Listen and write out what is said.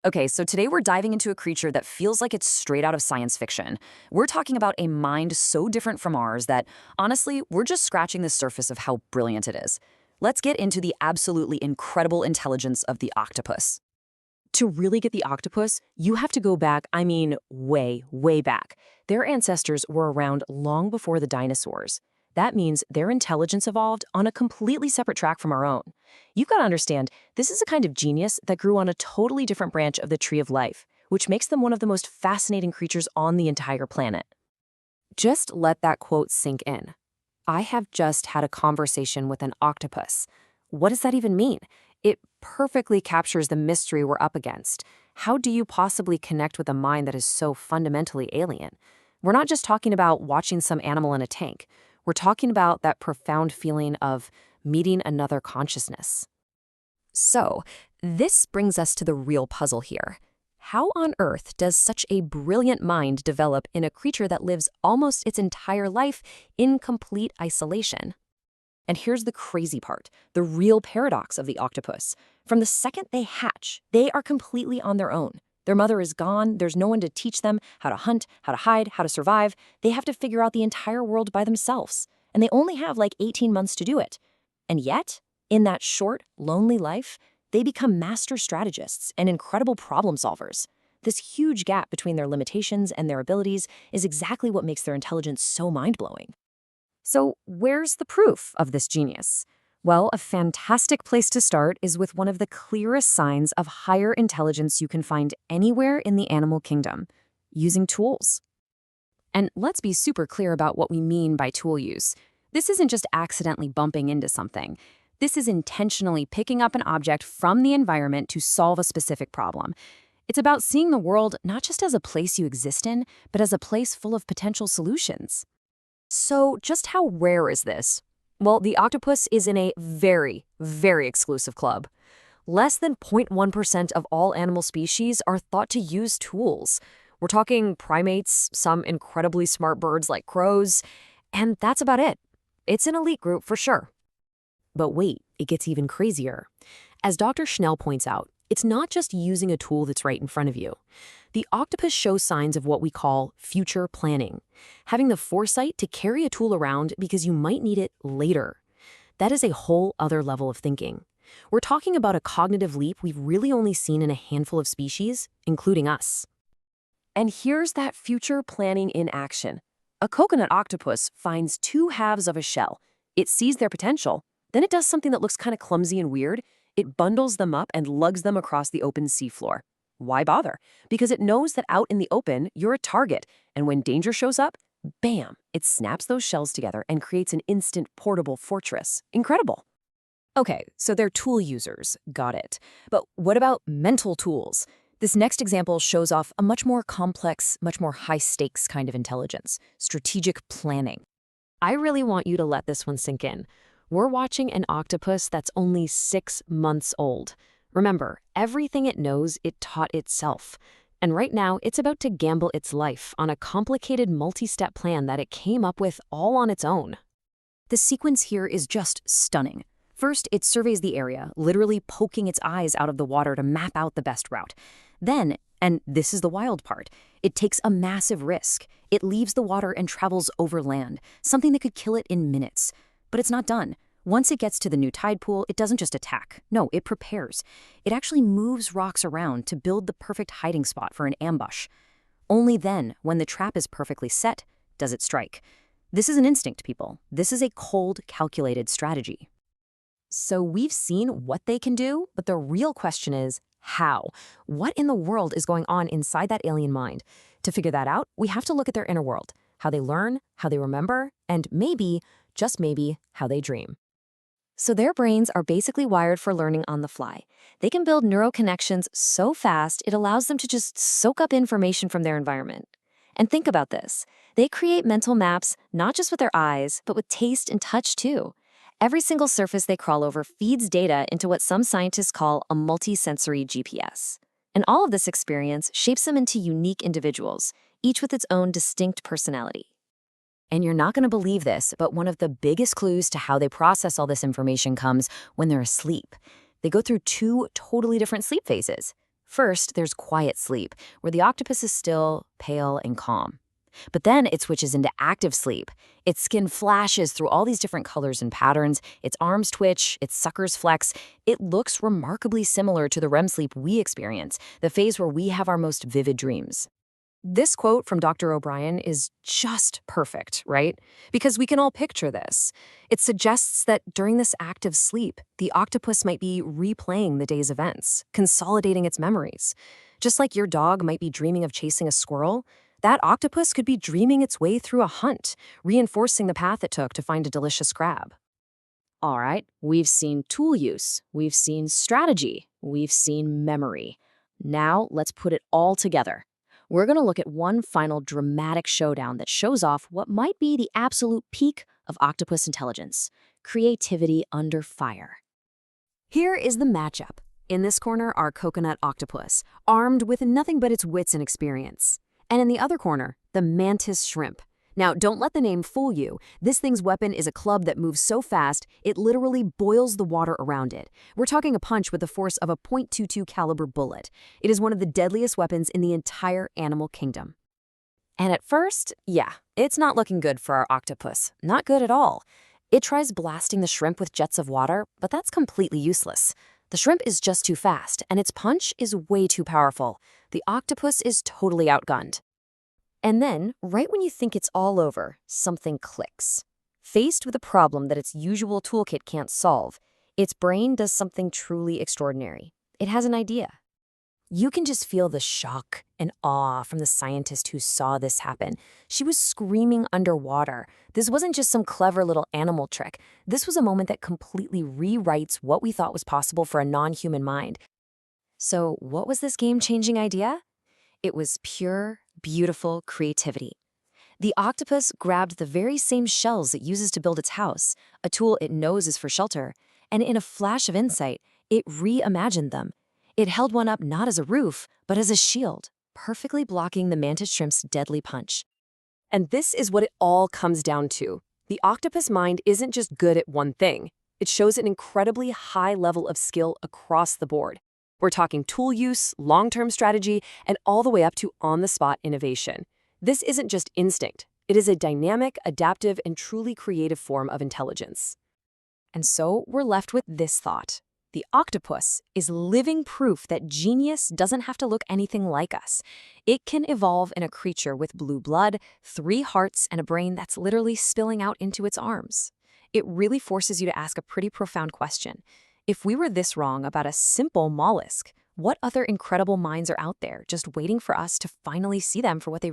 Okay, so today we're diving into a creature that feels like it's straight out of science fiction. We're talking about a mind so different from ours that, honestly, we're just scratching the surface of how brilliant it is. Let's get into the absolutely incredible intelligence of the octopus. To really get the octopus, you have to go back, I mean, way, way back. Their ancestors were around long before the dinosaurs. That means their intelligence evolved on a completely separate track from our own. You've got to understand, this is a kind of genius that grew on a totally different branch of the tree of life, which makes them one of the most fascinating creatures on the entire planet. Just let that quote sink in. I have just had a conversation with an octopus. What does that even mean? It perfectly captures the mystery we're up against. How do you possibly connect with a mind that is so fundamentally alien? We're not just talking about watching some animal in a tank. We're talking about that profound feeling of meeting another consciousness. So, this brings us to the real puzzle here. How on earth does such a brilliant mind develop in a creature that lives almost its entire life in complete isolation? And here's the crazy part, the real paradox of the octopus. From the second they hatch, they are completely on their own. Their mother is gone, there's no one to teach them how to hunt, how to hide, how to survive. They have to figure out the entire world by themselves. And they only have like 18 months to do it. And yet, in that short, lonely life, they become master strategists and incredible problem solvers. This huge gap between their limitations and their abilities is exactly what makes their intelligence so mind-blowing. So, where's the proof of this genius? Well, a fantastic place to start is with one of the clearest signs of higher intelligence you can find anywhere in the animal kingdom: using tools. And let's be super clear about what we mean by tool use. This isn't just accidentally bumping into something. This is intentionally picking up an object from the environment to solve a specific problem. It's about seeing the world not just as a place you exist in, but as a place full of potential solutions. So, just how rare is this? Well, the octopus is in a very, very exclusive club. Less than 0.1% of all animal species are thought to use tools. We're talking primates, some incredibly smart birds like crows, and that's about it. It's an elite group for sure. But wait, it gets even crazier. As Dr. Schnell points out, it's not just using a tool that's right in front of you. The octopus shows signs of what we call future planning, having the foresight to carry a tool around because you might need it later. That is a whole other level of thinking. We're talking about a cognitive leap we've really only seen in a handful of species, including us. And here's that future planning in action. A coconut octopus finds two halves of a shell. It sees their potential. Then it does something that looks kind of clumsy and weird. It bundles them up and lugs them across the open seafloor. Why bother? Because it knows that out in the open, you're a target, and when danger shows up, bam, it snaps those shells together and creates an instant portable fortress. Incredible. Okay, so they're tool users, got it. But what about mental tools? This next example shows off a much more complex, much more high-stakes kind of intelligence: strategic planning. I really want you to let this one sink in. We're watching an octopus that's only 6 months old. Remember, everything it knows, it taught itself. And right now, it's about to gamble its life on a complicated multi-step plan that it came up with all on its own. The sequence here is just stunning. First, it surveys the area, literally poking its eyes out of the water to map out the best route. Then, and this is the wild part, it takes a massive risk. It leaves the water and travels over land, something that could kill it in minutes. But it's not done. Once it gets to the new tide pool, it doesn't just attack. No, it prepares. It actually moves rocks around to build the perfect hiding spot for an ambush. Only then, when the trap is perfectly set, does it strike. This is an instinct, people. This is a cold, calculated strategy. So we've seen what they can do, but the real question is, how? What in the world is going on inside that alien mind? To figure that out, we have to look at their inner world, how they learn, how they remember, and maybe, just maybe, how they dream. So their brains are basically wired for learning on the fly. They can build neural connections so fast it allows them to just soak up information from their environment. And think about this. They create mental maps not just with their eyes, but with taste and touch too. Every single surface they crawl over feeds data into what some scientists call a multisensory GPS. And all of this experience shapes them into unique individuals, each with its own distinct personality. And you're not going to believe this, but one of the biggest clues to how they process all this information comes when they're asleep. They go through 2 totally different sleep phases. First, there's quiet sleep, where the octopus is still, pale, and calm. But then it switches into active sleep. Its skin flashes through all these different colors and patterns, its arms twitch, its suckers flex. It looks remarkably similar to the REM sleep we experience, the phase where we have our most vivid dreams. This quote from Dr. O'Brien is just perfect, right? Because we can all picture this. It suggests that during this active sleep, the octopus might be replaying the day's events, consolidating its memories. Just like your dog might be dreaming of chasing a squirrel, that octopus could be dreaming its way through a hunt, reinforcing the path it took to find a delicious crab. All right, we've seen tool use, we've seen strategy, we've seen memory. Now let's put it all together. We're going to look at one final dramatic showdown that shows off what might be the absolute peak of octopus intelligence: creativity under fire. Here is the matchup. In this corner are coconut octopus, armed with nothing but its wits and experience. And in the other corner, the mantis shrimp. Now, don't let the name fool you. This thing's weapon is a club that moves so fast, it literally boils the water around it. We're talking a punch with the force of a .22 caliber bullet. It is one of the deadliest weapons in the entire animal kingdom. And at first, yeah, it's not looking good for our octopus. Not good at all. It tries blasting the shrimp with jets of water, but that's completely useless. The shrimp is just too fast, and its punch is way too powerful. The octopus is totally outgunned. And then, right when you think it's all over, something clicks. Faced with a problem that its usual toolkit can't solve, its brain does something truly extraordinary. It has an idea. You can just feel the shock and awe from the scientist who saw this happen. She was screaming underwater. This wasn't just some clever little animal trick. This was a moment that completely rewrites what we thought was possible for a non-human mind. So, what was this game-changing idea? It was pure, beautiful creativity. The octopus grabbed the very same shells it uses to build its house, a tool it knows is for shelter, and in a flash of insight, it reimagined them. It held one up not as a roof, but as a shield, perfectly blocking the mantis shrimp's deadly punch. And this is what it all comes down to. The octopus mind isn't just good at one thing. It shows an incredibly high level of skill across the board. We're talking tool use, long-term strategy, and all the way up to on-the-spot innovation. This isn't just instinct. It is a dynamic, adaptive, and truly creative form of intelligence. And so we're left with this thought. The octopus is living proof that genius doesn't have to look anything like us. It can evolve in a creature with blue blood, 3 hearts, and a brain that's literally spilling out into its arms. It really forces you to ask a pretty profound question. If we were this wrong about a simple mollusk, what other incredible minds are out there just waiting for us to finally see them for what they